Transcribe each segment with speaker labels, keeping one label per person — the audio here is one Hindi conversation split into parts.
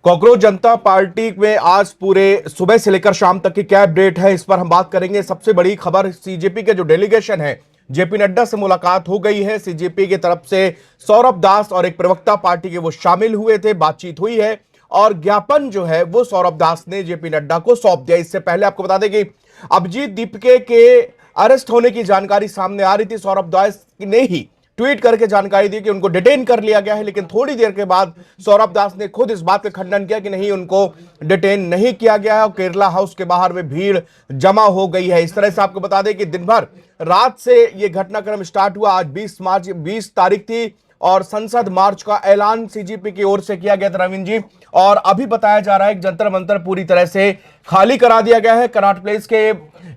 Speaker 1: कॉकरोच जनता पार्टी में आज पूरे सुबह से लेकर शाम तक की क्या अपडेट है, इस पर हम बात करेंगे। सबसे बड़ी खबर, सीजेपी के जो डेलीगेशन है, जेपी नड्डा से मुलाकात हो गई है। सीजेपी की तरफ से सौरभ दास और एक प्रवक्ता पार्टी के वो शामिल हुए थे, बातचीत हुई है और ज्ञापन जो है वो सौरभ दास ने जेपी नड्डा को सौंप दिया। इससे पहले आपको बता दें कि अभिजीत दीपके के अरेस्ट होने की जानकारी सामने आ रही थी। सौरभ दास ने ही ट्वीट करके जानकारी दी कि उनको डिटेन कर लिया गया है, लेकिन थोड़ी देर के बाद सौरभ दास ने खुद इस बात का खंडन किया कि नहीं, उनको डिटेन नहीं किया गया है और केरला हाउस के बाहर में भीड़ जमा हो गई है। इस तरह से आपको बता दें कि दिन भर रात से यह घटनाक्रम स्टार्ट हुआ। आज 20 तारीख थी और संसद मार्च का ऐलान सीजेपी की ओर से किया गया था, रविंद्र जी। और अभी बताया जा रहा है कि जंतर मंतर पूरी तरह से खाली करा दिया गया है। कनॉट प्लेस के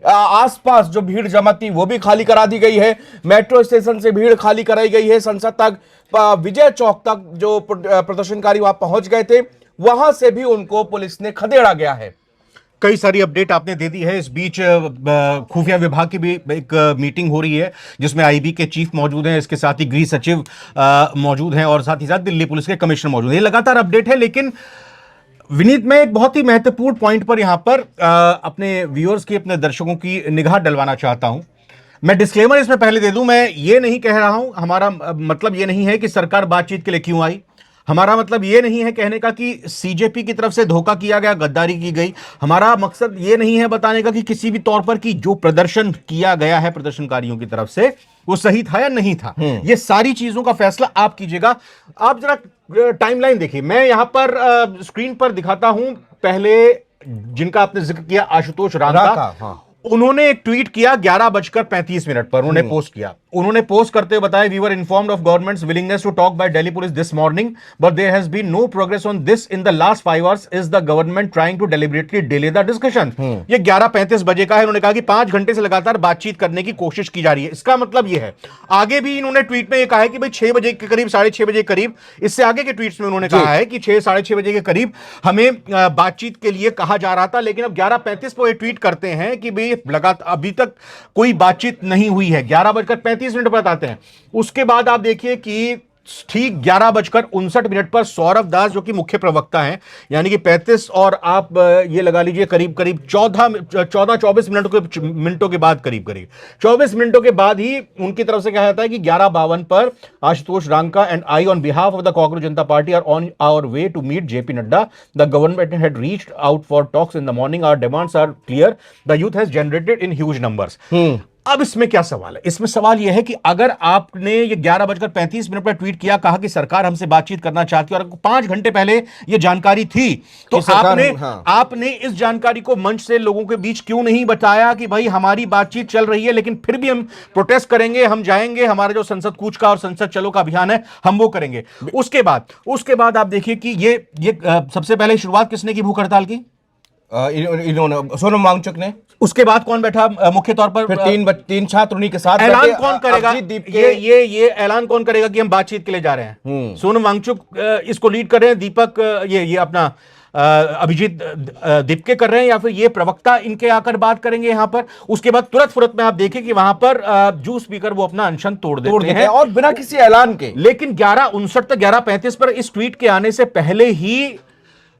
Speaker 1: आसपास जो भीड़ जमा थी वो भी खाली करा दी गई है। मेट्रो स्टेशन से भीड़ खाली कराई गई है। संसद तक, विजय चौक तक जो प्रदर्शनकारी वहां पहुंच गए थे, वहां से भी उनको पुलिस ने खदेड़ा गया है।
Speaker 2: कई सारी अपडेट आपने दे दी है। इस बीच खुफिया विभाग की भी एक मीटिंग हो रही है जिसमें आईबी के चीफ मौजूद हैं, इसके साथ ही गृह सचिव मौजूद हैं और साथ ही साथ दिल्ली पुलिस के कमिश्नर मौजूद हैं। ये लगातार अपडेट है। लेकिन विनीत, मैं एक बहुत ही महत्वपूर्ण पॉइंट पर यहां पर अपने व्यूअर्स की, अपने दर्शकों की निगाह डलवाना चाहता हूं। मैं डिस्क्लेमर इसमें पहले दे दूं, मैं ये नहीं कह रहा हूं, हमारा मतलब ये नहीं है कि सरकार बातचीत के लिए क्यों आई। हमारा मतलब ये नहीं है कहने का कि सीजेपी की तरफ से धोखा किया गया, गद्दारी की गई। हमारा मकसद ये नहीं है बताने का कि किसी भी तौर पर कि जो प्रदर्शन किया गया है प्रदर्शनकारियों की तरफ से वो सही था या नहीं था। ये सारी चीजों का फैसला आप कीजिएगा। आप जरा टाइमलाइन देखिए, मैं यहां पर स्क्रीन पर दिखाता हूं। पहले जिनका आपने जिक्र किया, आशुतोष रांका,
Speaker 1: हाँ।
Speaker 2: उन्होंने एक ट्वीट किया 11:35 पर उन्होंने पोस्ट किया। उन्होंने पोस्ट करते हुए बताया, we were informed of governments willingness to talk by Delhi police this morning but there has been no progress on this in the last 5 hours. Is the government trying to deliberately delay the discussion. ये 11:35 बजे का है। उन्होंने कहा कि 5 घंटे से लगातार बातचीत करने की कोशिश की जा रही है। इसका मतलब यह है, आगे भी इन्होंने ट्वीट में यह कहा है कि भाई 6 बजे के करीब, 6:30 बजे के करीब, इससे आगे के ट्वीट्स में उन्होंने कहा है कि 6, 6:30 बजे के करीब हमें बातचीत के लिए कहा जा रहा था। लेकिन अब 11:35 पर ट्वीट करते हैं कि भाई लगातार अभी तक कोई बातचीत नहीं हुई है। 11:35 पर बताते हैं। उसके बाद आप देखिए कि ठीक 11:59 पर सौरभ दास, जो कि मुख्य प्रवक्ता हैं, यानी कि 35 और आप ये लगा लीजिए करीब करीब 14-24 मिनटों के बाद, करीब करीब 24 मिनटों के बाद ही उनकी तरफ से कहा जाता है कि 11:52 पर Ashutosh Ranka and I on behalf of the cockroach Janta party are on our way to meet JP Nadda. The government had reached out for talks in the morning. Our demands are clear. The youth has generated in huge numbers. अब इसमें क्या सवाल है? इसमें सवाल यह है कि अगर आपने ये 11:35 पर ट्वीट किया, कहा कि सरकार हमसे बातचीत करना चाहती है, और 5 घंटे पहले ये जानकारी थी, तो आपने इस जानकारी को मंच से लोगों के बीच क्यों नहीं बताया कि भाई हमारी बातचीत चल रही है, लेकिन फिर भी हम प्रोटेस्ट करेंगे, हम जाएंगे, हमारा जो संसद कूच का और संसद चलो का अभियान है हम वो करेंगे। उसके बाद आप देखिए कि ये सबसे पहले शुरुआत किसने की भूख हड़ताल की?
Speaker 1: इन्होंने, सोनम वांगचुक ने।
Speaker 2: उसके बाद कौन बैठा मुख्य तौर पर?
Speaker 1: फिर तीन छात्र उन्हीं के साथ।
Speaker 2: ऐलान कौन करेगा? ये ऐलान कौन करेगा कि हम बातचीत के लिए जा रहे हैं? सोनम वांगचुक इसको लीड कर रहे हैं, दीपक ये अपना अभिजीत दीपके कर रहे हैं, या फिर ये प्रवक्ता इनके आकर बात करेंगे यहां पर? उसके बाद तुरंत फुरत में आप देखें कि वहां पर जो स्पीकर वो अपना अनशन तोड़ देते हैं
Speaker 1: और बिना किसी ऐलान के।
Speaker 2: लेकिन 11:59 तक, 11:35 पर इस ट्वीट के आने से पहले ही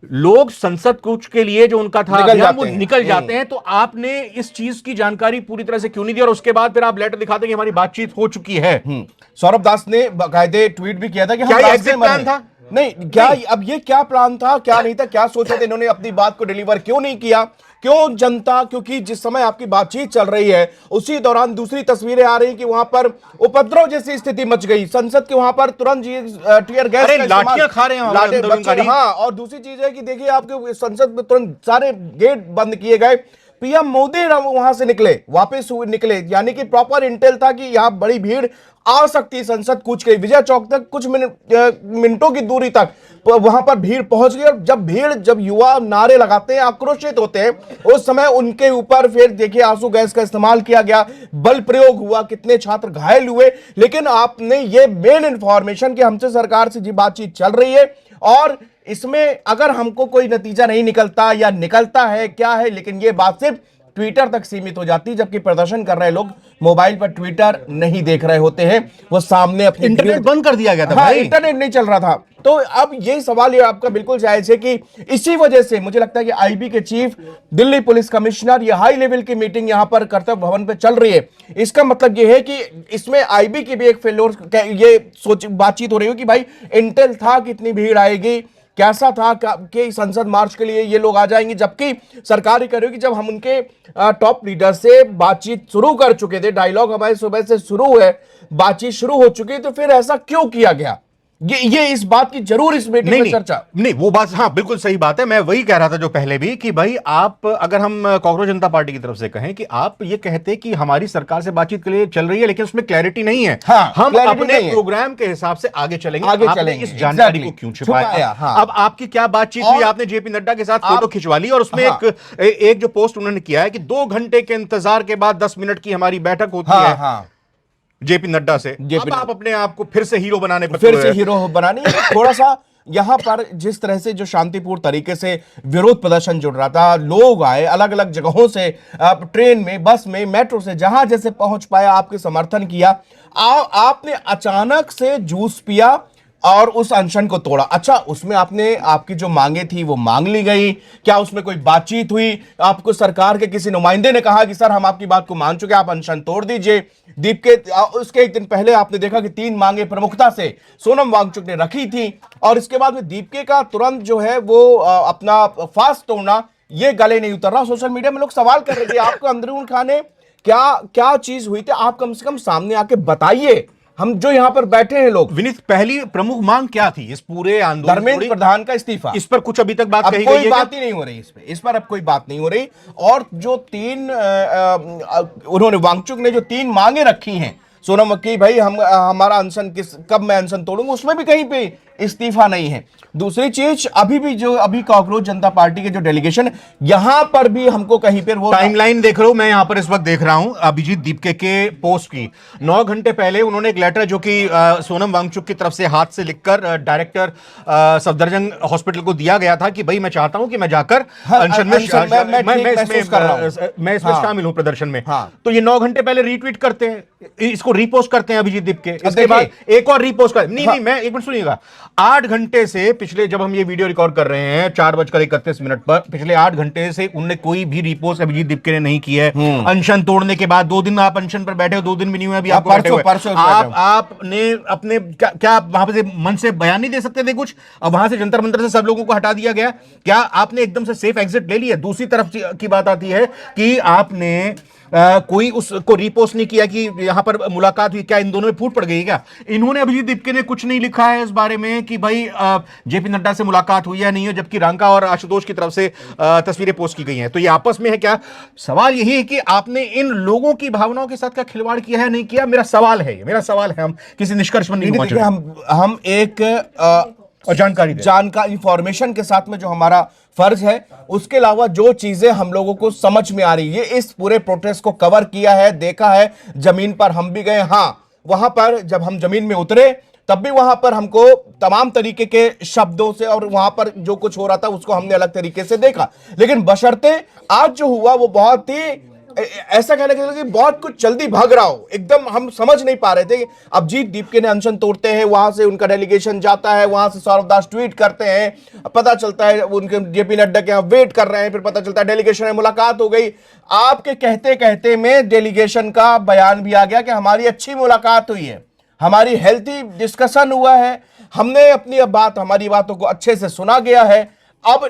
Speaker 2: लोग संसद कूच के लिए जो उनका था निकल जाते हैं। तो आपने इस चीज की जानकारी पूरी तरह से क्यों नहीं दी? और उसके बाद फिर आप लेटर दिखाते कि हमारी बातचीत हो चुकी है।
Speaker 1: सौरभ दास ने बाकायदे ट्वीट भी किया था कि
Speaker 2: क्या एग्जिट प्लान था?
Speaker 1: नहीं, क्या अब ये क्या प्लान था, क्या नहीं था, क्या सोचा था इन्होंने? अपनी बात को डिलीवर क्यों नहीं किया? क्यों जनता, क्योंकि जिस समय आपकी बातचीत चल रही है उसी दौरान दूसरी तस्वीरें आ रही कि वहां पर उपद्रव जैसी स्थिति मच गई। संसद के वहां पर तुरंत टीयर गैस का
Speaker 2: लाठियां खा रहे हैं।
Speaker 1: हाँ, और दूसरी चीज है कि देखिए आपके संसद में तुरंत सारे गेट बंद किए गए। पीएम मोदी वहां से निकले, वापस निकले, यानी कि प्रॉपर इंटेल था कि यहां बड़ी भीड़ आ सकती है। संसद कूच गई, विजय चौक तक कुछ मिनटों की दूरी तक वहां पर भीड़ पहुंच गई। और जब युवा नारे लगाते हैं, आक्रोशित होते हैं, उस समय उनके ऊपर फिर देखिए आंसू गैस का इस्तेमाल किया गया, बल प्रयोग हुआ, कितने छात्र घायल हुए। लेकिन आपने ये मेन इंफॉर्मेशन कि हमसे सरकार से जी बातचीत चल रही है और इसमें अगर हमको कोई नतीजा नहीं निकलता या निकलता है क्या है, लेकिन ये बात सिर्फ ट्विटर तक सीमित हो जाती, जबकि प्रदर्शन कर रहे लोग मोबाइल पर ट्विटर नहीं देख रहे होते हैं, वो सामने अपने
Speaker 2: इंटरनेट बंद कर दिया गया था
Speaker 1: हाँ,
Speaker 2: भाई।
Speaker 1: इंटरनेट नहीं चल रहा था। तो अब ये सवाल ये आपका बिल्कुल जायज है कि इसी वजह से मुझे लगता है कि आईबी के चीफ, दिल्ली पुलिस कमिश्नर, ये हाई लेवल की मीटिंग यहां पर कर्तव्य भवन पे चल रही है। इसका मतलब ये है कि इसमें आईबी की भी एक फेलोर, ये सोच बातचीत हो रही हो कि भाई इंटेल था कि इतनी भीड़ आएगी, कैसा था कि संसद मार्च के लिए ये लोग आ जाएंगे, जबकि सरकार ही कह रही है कि जब हम उनके टॉप लीडर से बातचीत शुरू कर चुके थे, डायलॉग हमारे सुबह से शुरू है, बातचीत शुरू हो चुकी है, तो फिर ऐसा क्यों किया गया? ये इस बात की जरूर इस मीटिंग में चर्चा।
Speaker 2: नहीं, वो बात हाँ बिल्कुल सही बात है। मैं वही कह रहा था जो पहले भी कि भाई आप, अगर हम कांग्रेस जनता पार्टी की तरफ से कहें कि आप ये कहते कि हमारी सरकार से बातचीत के लिए चल रही है, लेकिन उसमें क्लैरिटी नहीं है।
Speaker 1: हाँ,
Speaker 2: हम अपने प्रोग्राम के हिसाब से आगे चलेंगे। आपने इस जानकारी को क्यों छिपाया?
Speaker 1: हाँ।
Speaker 2: अब आपकी क्या बातचीत हुई? आपने जेपी नड्डा के साथ फोटो खिंचवा ली और उसमें एक जो पोस्ट उन्होंने किया है कि 2 घंटे के इंतजार के बाद 10 मिनट की हमारी बैठक होती है जेपी नड्डा से। अब आप अपने आप को फिर से हीरो बनाने पर
Speaker 1: फिर से हीरो बनाने थोड़ा सा यहां पर जिस तरह से जो शांतिपूर्ण तरीके से विरोध प्रदर्शन जुड़ रहा था, लोग आए अलग अलग जगहों से, ट्रेन में, बस में, मेट्रो से, जहां जैसे पहुंच पाया आपके समर्थन किया। आपने अचानक से जूस पिया और उस अनशन को तोड़ा। अच्छा, उसमें आपने आपकी जो मांगे थी वो मांग ली गई क्या? उसमें कोई बातचीत हुई? आपको सरकार के किसी नुमाइंदे ने कहा कि सर हम आपकी बात को मान चुके, आप अनशन तोड़ दीजिए? दीप के उसके एक दिन पहले आपने देखा कि 3 मांगे प्रमुखता से सोनम वांगचुक ने रखी थी, और इसके बाद में दीपके का तुरंत जो है वो अपना फास्ट तोड़ना, ये गले नहीं उतर रहा। सोशल मीडिया में लोग सवाल कर रहे थे आपको अंदरूनी खाने क्या क्या चीज हुई थी, आप कम से कम सामने आके बताइए, हम जो यहां पर बैठे हैं लोग।
Speaker 2: विनीत, पहली प्रमुख मांग क्या थी इस पूरे आंदोलन?
Speaker 1: धर्मेंद्र प्रधान का इस्तीफा।
Speaker 2: इस पर कुछ अभी तक बात कही गई है?
Speaker 1: कोई बात ही नहीं हो रही इस पर अब कोई बात नहीं हो रही। और जो 3 उन्होंने, वांगचुक ने जो 3 मांगे रखी हैं सोनम की, भाई हम हमारा अनशन कब मैं अनशन तोड़ूंगा, उसमें भी कहीं पे इस्तीफा नहीं है। दूसरी चीज, अभी कांग्रेस जनता पार्टी के जो डेलीगेशन, यहां पर भी हमको कहीं पर वो
Speaker 2: टाइमलाइन देख रहे हो, मैं यहां पर इस वक्त देख रहा हूं अभिजीत दीपके के पोस्ट की। 9 घंटे पहले उन्होंने एक लेटर जो कि सोनम वांगचुक की तरफ से हाथ से लिखकर डायरेक्टर सफदरजंग हॉस्पिटल को दिया गया था कि भाई मैं चाहता हूं कि मैं जाकर अनशन में मैं इसमें शामिल हूं प्रदर्शन में। तो ये 9 घंटे पहले रीट्वीट करते हैं, इसको रीपोस्ट करते हैं अभिजीत दीपके। इसके बाद एक और रीपोस्ट कर, नहीं मैं एक मिनट सुनिएगा। 8 घंटे से, पिछले जब हम ये वीडियो रिकॉर्ड कर रहे हैं 4:31 पर, पिछले 8 घंटे से उनने कोई भी रिपोस्ट अभिजीत दीपके ने नहीं की है। अनशन तोड़ने के बाद 2 दिन आप अनशन पर बैठे हो, 2 दिन भी नहीं हुए अभी आपको बैठे हुए। आपने अपने क्या वहां पे मन से बयान नहीं दे सकते थे कुछ? अब वहां से जंतर मंतर से सब लोगों को हटा दिया गया, क्या आपने एकदम से सेफ एग्जिट ले लिया? दूसरी तरफ की बात आती है कि आपने कोई उसको रिपोस्ट नहीं किया कि यहां पर मुलाकात हुई, क्या इन दोनों में फूट पड़ गई क्या? इन्होंने, अभिजीत दीपके ने कुछ नहीं लिखा है इस बारे में कि भाई जेपी नड्डा से मुलाकात हुई या नहीं है, जबकि रांका और आशुतोष की तरफ से तस्वीरें पोस्ट की गई हैं। तो ये आपस में है क्या? सवाल यही है कि आपने इन लोगों की भावनाओं के साथ क्या खिलवाड़ किया है, नहीं किया? मेरा सवाल है, हम किसी निष्कर्ष पर नहीं पहुंचे।
Speaker 1: हम एक और जानकारी इंफॉर्मेशन के साथ में जो हमारा फर्ज है, उसके अलावा जो चीजें हम लोगों को समझ में आ रही है, इस पूरे प्रोटेस्ट को कवर किया है, देखा है, जमीन पर हम भी गए। हां, वहां पर जब हम जमीन में उतरे तब भी वहां पर हमको तमाम तरीके के शब्दों से और वहां पर जो कुछ हो रहा था उसको हमने अलग तरीके से देखा, लेकिन बशर्ते आज जो हुआ वो बहुत ही ऐसा कहने के लिए बहुत कुछ जल्दी भाग रहा हो, एकदम हम समझ नहीं पा रहे थे। अभिजीत दीपके ने अनशन तोड़ते हैं, वहां से उनका डेलीगेशन जाता है, वहां से सौरभ दास ट्वीट करते हैं, पता चलता है उनके जेपी नड्डा के यहां वेट कर रहे हैं, फिर पता चलता है डेलीगेशन में मुलाकात हो गई। आपके कहते कहते में डेलीगेशन का बयान भी आ गया कि हमारी अच्छी मुलाकात हुई है, हमारी हेल्थी डिस्कशन हुआ है, हमने हमारी बातों को अच्छे से सुना गया है।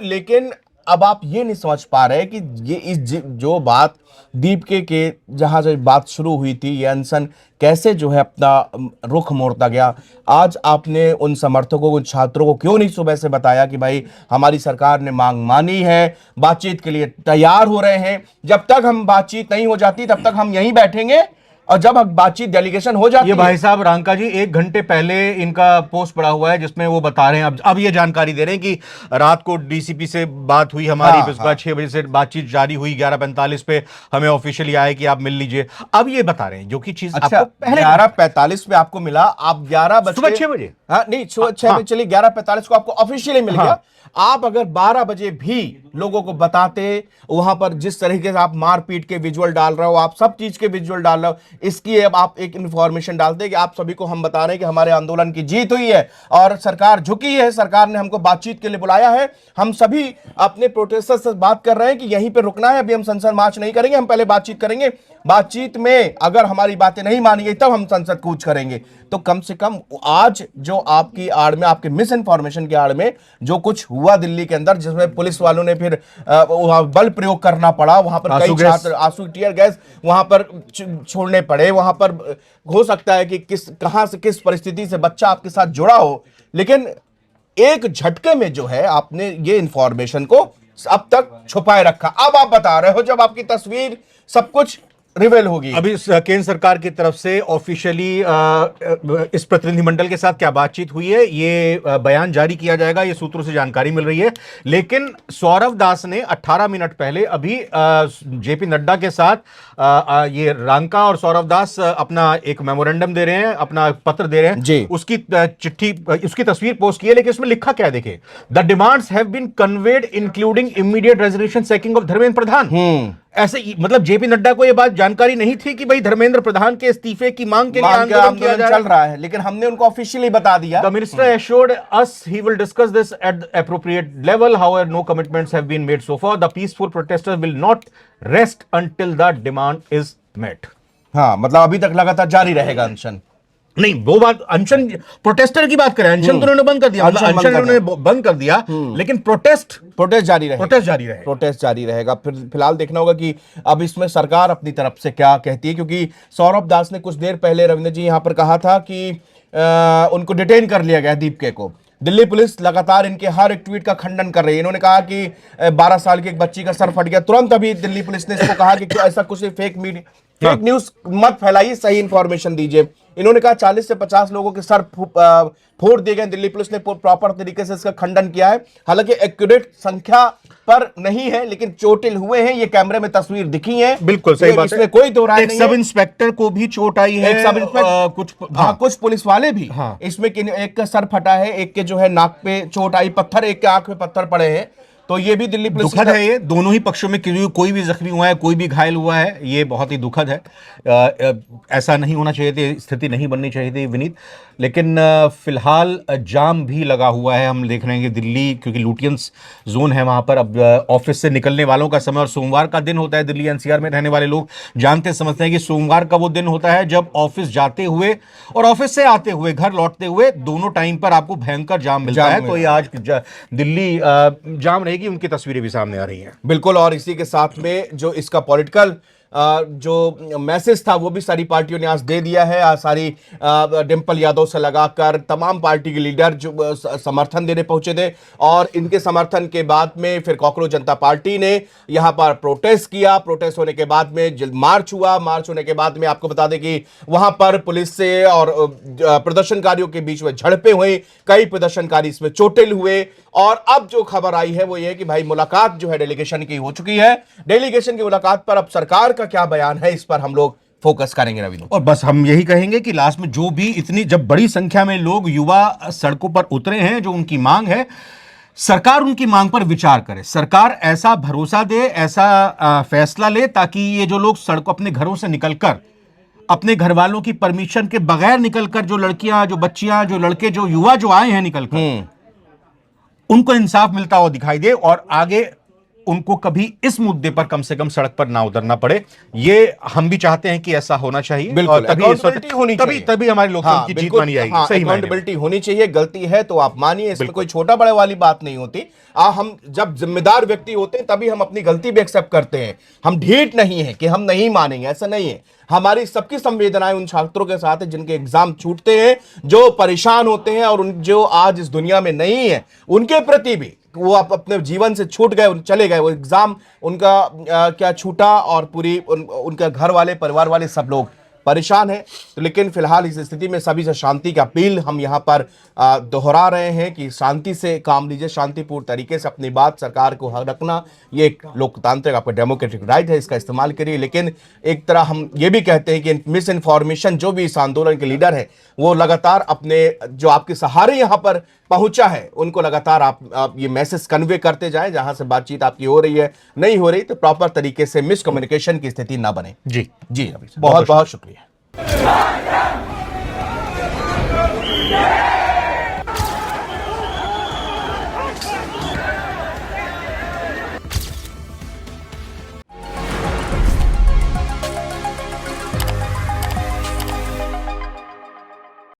Speaker 1: लेकिन अब आप ये नहीं समझ पा रहे कि ये जो बात दीपके के जहां से बात शुरू हुई थी, ये अनशन कैसे जो है अपना रुख मोड़ता गया। आज आपने उन समर्थकों, उन छात्रों को क्यों नहीं सुबह से बताया कि भाई हमारी सरकार ने मांग मानी है, बातचीत के लिए तैयार हो रहे हैं, जब तक हम बातचीत नहीं हो जाती तब तक हम यहीं बैठेंगे, और जब बातचीत डेलीगेशन हो जाती
Speaker 2: ये
Speaker 1: है,
Speaker 2: भाई साहब रांका जी 1 घंटे पहले इनका पोस्ट पड़ा हुआ है जिसमें वो बता रहे हैं, अब ये जानकारी दे रहे हैं कि रात को डीसीपी से बात हुई हमारी,
Speaker 1: हाँ,
Speaker 2: फिर उसके बाद 6 बजे से बातचीत जारी हुई, 11:45 पे हमें ऑफिशियली आया कि आप मिल लीजिए। अब ये बता रहे हैं जो कि चीज
Speaker 1: अच्छा,
Speaker 2: आपको पहले
Speaker 1: 11:45 पे आपको मिला, आप 11 बजे
Speaker 2: सुबह 6 बजे,
Speaker 1: हाँ नहीं, सुबह 6 बजे चलिए, 11:45 को आपको ऑफिशियली मिल गया। आप अगर 12 बजे भी लोगों को बताते, वहां पर जिस तरीके से आप मारपीट के विजुअल डाल रहे हो, आप सब चीज के विजुअल डाल रहे हो, इसकी अब आप एक इंफॉर्मेशन डालते कि आप सभी को हम बता रहे हैं कि हमारे आंदोलन की जीत हुई है और सरकार झुकी है, सरकार ने हमको बातचीत के लिए बुलाया है, हम सभी अपने प्रोटेस्टर से बात कर रहे हैं कि यहीं पे रुकना है, अभी हम संसद मार्च नहीं करेंगे, हम पहले बातचीत करेंगे, बातचीत में अगर हमारी बातें नहीं मानी गई तब हम संसद कूच करेंगे। तो कम से कम आज जो आपकी आड़ में, आपके मिस इन्फॉर्मेशन की आड़ में जो कुछ हुआ दिल्ली के अंदर, जिसमें पुलिस वालों ने फिर वहां बल प्रयोग करना पड़ा, वहां पर कई छात्र आंसू टीयर गैस वहां पर छोड़ने पड़े, वहां पर हो सकता है कि कहां से किस परिस्थिति से बच्चा आपके साथ जुड़ा हो, लेकिन एक झटके में जो है आपने ये इंफॉर्मेशन को अब तक छुपाए रखा। अब आप बता रहे हो जब आपकी तस्वीर सब कुछ रिवेल होगी।
Speaker 2: अभी केंद्र सरकार की तरफ से ऑफिशियली इस प्रतिनिधिमंडल के साथ क्या बातचीत हुई है ये बयान जारी किया जाएगा, ये सूत्रों से जानकारी मिल रही है। लेकिन सौरभ दास ने 18 मिनट पहले अभी जेपी नड्डा के साथ ये रांका और सौरभ दास अपना एक मेमोरेंडम दे रहे हैं, अपना पत्र दे रहे हैं, उसकी चिट्ठी, उसकी तस्वीर पोस्ट की है। लेकिन इसमें लिखा क्या है देखिए, the demands have been conveyed including immediate resolution seeking of Dharmendra Pradhan. ऐसे मतलब जेपी नड्डा को यह बात जानकारी नहीं थी कि भाई धर्मेंद्र प्रधान के इस्तीफे की मांग के लिए आंदोलन किया जा
Speaker 1: रहा है, लेकिन हमने उनको ऑफिशियली बता दिया।
Speaker 2: The minister assured us he will discuss this at the appropriate level, however no commitments have been made so far, the peaceful protesters will not rest until the demand is met.
Speaker 1: हाँ, मतलब अभी तक लगातार जारी रहेगा अनशन।
Speaker 2: नहीं, वो बात अनशन प्रोटेस्टर की बात करें, अनशन तो उन्होंने बंद कर दिया, अनशन उन्होंने बंद कर दिया, लेकिन प्रोटेस्ट
Speaker 1: जारी रहेगा, प्रोटेस्ट जारी रहेगा। फिर फिलहाल देखना होगा कि अब इसमें सरकार अपनी तरफ से क्या कहती है, क्योंकि सौरभ दास ने कुछ देर पहले रविंद्र जी यहां पर कहा था कि उनको डिटेन कर लिया गया, दीपके को। दिल्ली पुलिस लगातार इनके हर एक ट्वीट का खंडन कर रही है। इन्होंने कहा कि 12 साल की एक बच्ची का सर फट गया, तुरंत अभी दिल्ली पुलिस ने इसको कहा कि ऐसा कुछ फेक न्यूज मत फैलाइए, सही इंफॉर्मेशन दीजिए। इन्होंने कहा 40 से 50 लोगों के सर फोड़ दिए गए। दिल्ली पुलिस ने प्रॉपर तरीके से इसका खंडन किया है। हालांकि एक्यूरेट संख्या पर नहीं है, लेकिन चोटिल हुए हैं, ये कैमरे में तस्वीर दिखी है।
Speaker 2: बिल्कुल सही बात है,
Speaker 1: इसमें कोई दो राय नहीं है।
Speaker 2: सब इंस्पेक्टर को भी चोट आई है,
Speaker 1: सब इंस्पेक्टर, कुछ पुलिस वाले भी, इसमें एक का सर फटा है, एक के जो है नाक पे चोट आई, पत्थर, एक के आंख पे पत्थर पड़े हैं। तो ये भी दिल्ली पुलिस
Speaker 2: दुखद है, ये दोनों ही पक्षों में कोई भी जख्मी हुआ है, कोई भी घायल हुआ है, ये बहुत ही दुखद है। ऐसा नहीं होना चाहिए थी, स्थिति नहीं बननी चाहिए थी विनीत। लेकिन फिलहाल जाम भी लगा हुआ है, हम देख रहे हैं कि दिल्ली, क्योंकि लुटियंस जोन है वहां पर, अब ऑफिस से निकलने वालों का समय, और सोमवार का दिन होता है, दिल्ली एनसीआर में रहने वाले लोग जानते समझते हैं कि सोमवार का वो दिन होता है जब ऑफिस जाते हुए और ऑफिस से आते हुए, घर लौटते हुए, दोनों टाइम पर आपको भयंकर जाम मिलता है। तो ये आज दिल्ली जाम रहेगी, उनकी तस्वीरें भी सामने आ रही हैं।
Speaker 1: बिल्कुल, और इसी के साथ में जो इसका पॉलिटिकल जो मैसेज था वो भी सारी पार्टियों ने आज दे दिया है। आज सारी डिंपल यादव से लगाकर तमाम पार्टी के लीडर जो समर्थन देने पहुंचे थे, और इनके समर्थन के बाद में फिर कॉकरोच जनता पार्टी ने यहां पर प्रोटेस्ट किया। प्रोटेस्ट होने के बाद में मार्च हुआ। मार्च होने के बाद में आपको बता दें कि वहां पर पुलिस से और प्रदर्शनकारियों के बीच में झड़पें हुई, कई प्रदर्शनकारी इसमें चोटिल हुए। और अब जो खबर आई है वो ये है कि भाई मुलाकात जो है डेलीगेशन की हो चुकी है। डेलीगेशन की मुलाकात पर अब सरकार का क्या बयान है, इस पर हम लोग फोकस करेंगे रविंद्र।
Speaker 2: और बस हम यही कहेंगे कि लास्ट में जो भी इतनी जब बड़ी संख्या में लोग, युवा सड़कों पर उतरे हैं, जो उनकी मांग है, सरकार उनकी मांग पर विचार करे। सरकार ऐसा भरोसा दे, ऐसा फैसला ले, ताकि ये जो लोग सड़कों, अपने घरों से निकलकर, अपने घर वालों की परमिशन के बगैर निकलकर, जो लड़कियां, जो बच्चियां, जो लड़के, जो युवा जो आए हैं निकलकर, उनको इंसाफ मिलता हुआ दिखाई दे, और आगे उनको कभी इस मुद्दे पर कम से कम सड़क पर ना उतरना पड़े। ये हम भी चाहते हैं कि ऐसा होना चाहिए।
Speaker 1: बिल्कुल,
Speaker 2: तभी हमारी लोकतंत्र की जीत मानी जाएगी। सही
Speaker 1: अकाउंटेबिलिटी होनी चाहिए। गलती है तो आप मानिए, इसमें कोई छोटा बड़े वाली बात नहीं होती। हम जब जिम्मेदार व्यक्ति होते हैं तभी हम अपनी गलती भी एक्सेप्ट करते हैं। हम ढीठ नहीं है कि हम नहीं मानेंगे, ऐसा नहीं है। हमारी सबकी संवेदनाएं उन छात्रों के साथ है जिनके एग्जाम छूटते हैं, जो परेशान होते हैं, और जो आज इस दुनिया में नहीं है, उनके प्रति भी, वो अपने जीवन से छूट गए, चले गए, वो एग्जाम उनका क्या छूटा, और पूरी उनका घर वाले, परिवार वाले सब लोग परेशान है। तो लेकिन फिलहाल इस स्थिति में सभी से शांति की अपील हम यहाँ पर दोहरा रहे हैं कि शांति से काम लीजिए, शांतिपूर्ण तरीके से अपनी बात सरकार को रखना, ये एक लोकतांत्रिक आपका डेमोक्रेटिक राइट है, इसका इस्तेमाल करिए। लेकिन एक तरह हम ये भी कहते हैं कि मिस इन्फॉर्मेशन जो भी इस आंदोलन के लीडर है वो लगातार अपने जो आपके सहारे यहाँ पर पहुंचा है उनको लगातार आप ये मैसेज कन्वे करते जाएं, जहां से बातचीत आपकी हो रही है नहीं हो रही तो प्रॉपर तरीके से मिसकम्युनिकेशन की स्थिति ना बने।
Speaker 2: जी
Speaker 1: जी, बहुत बहुत शुक्रिया।